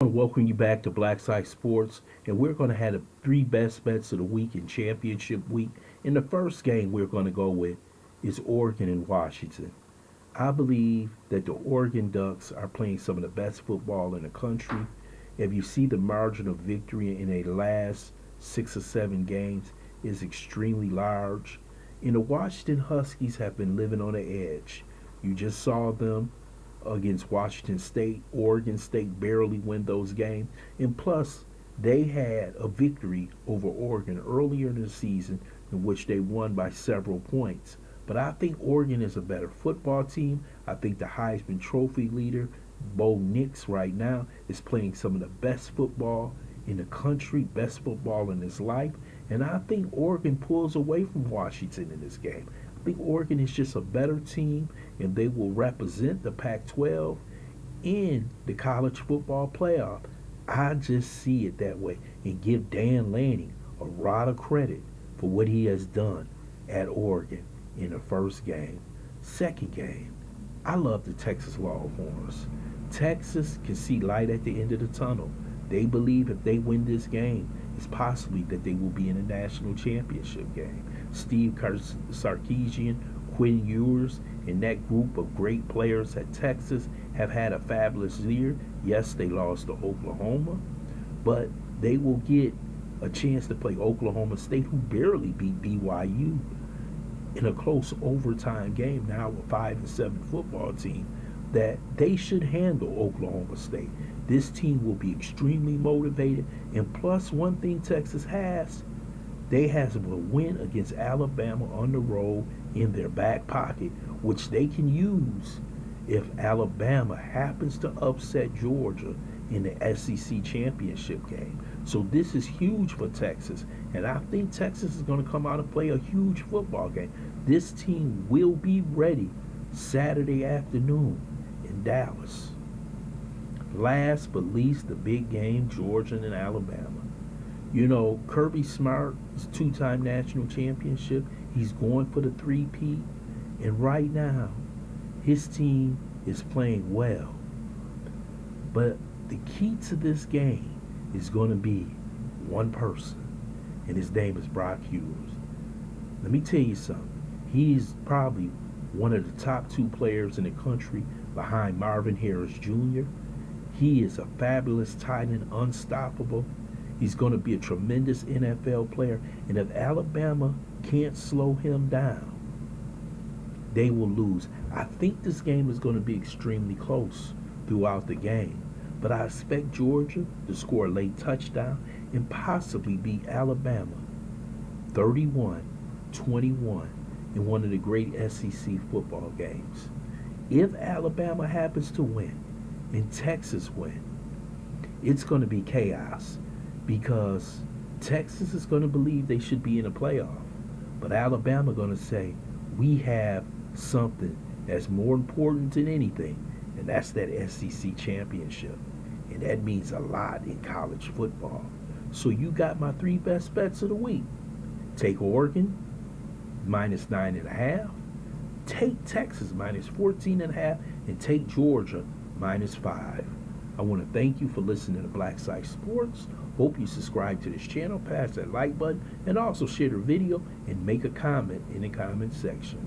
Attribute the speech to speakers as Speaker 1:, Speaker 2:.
Speaker 1: I want to welcome you back to Black Side Sports, and we're going to have the three best bets of the week in championship week. In the first game we're going to go with is Oregon and Washington. I believe that the Oregon Ducks are playing some of the best football in the country. If you see the margin of victory in a last 6 or 7 games is extremely large. And the Washington Huskies have been living on the edge. You just saw them against Washington State. Oregon State barely win those games. And plus, they had a victory over Oregon earlier in the season in which they won by several points. But I think Oregon is a better football team. I think the Heisman Trophy leader, Bo Nix, right now is playing some of the best football in the country, best football in his life. And I think Oregon pulls away from Washington in this game. I think Oregon is just a better team, and they will represent the Pac 12 in the college football playoff. I just see it that way and give Dan Lanning a lot of credit for what he has done at Oregon in the first game. Second game, I love the Texas Longhorns. Texas can see light at the end of the tunnel. They believe if they win this game, it's possibly that they will be in a national championship game. Steve Sarkisian, Quinn Ewers, and that group of great players at Texas have had a fabulous year. Yes, they lost to Oklahoma, but they will get a chance to play Oklahoma State, who barely beat BYU in a close overtime game. Now a 5-7 football team that they should handle Oklahoma State. This team will be extremely motivated, and plus one thing Texas has, they have a win against Alabama on the road in their back pocket, which they can use if Alabama happens to upset Georgia in the SEC championship game. So this is huge for Texas, and I think Texas is going to come out and play a huge football game. This team will be ready Saturday afternoon in Dallas. Last but least, the big game, Georgia and Alabama. You know, Kirby Smart is two-time national championship. He's going for the three-peat. And right now, his team is playing well. But the key to this game is going to be one person, and his name is Brock Hughes. Let me tell you something. He's probably one of the top two players in the country behind Marvin Harris Jr. He is a fabulous tight end, unstoppable. He's going to be a tremendous NFL player. And if Alabama can't slow him down, they will lose. I think this game is going to be extremely close throughout the game. But I expect Georgia to score a late touchdown and possibly beat Alabama 31-21 in one of the great SEC football games. If Alabama happens to win and Texas win, it's going to be chaos because Texas is going to believe they should be in a playoff. But Alabama going to say, we have something that's more important than anything, and that's that SEC championship. And that means a lot in college football. So you got my three best bets of the week. Take Oregon, minus 9.5. Take Texas, minus 14.5. And take Georgia, minus 5. I want to thank you for listening to Black Site Sports. Hope you subscribe to this channel, pass that like button, and also share the video and make a comment in the comment section.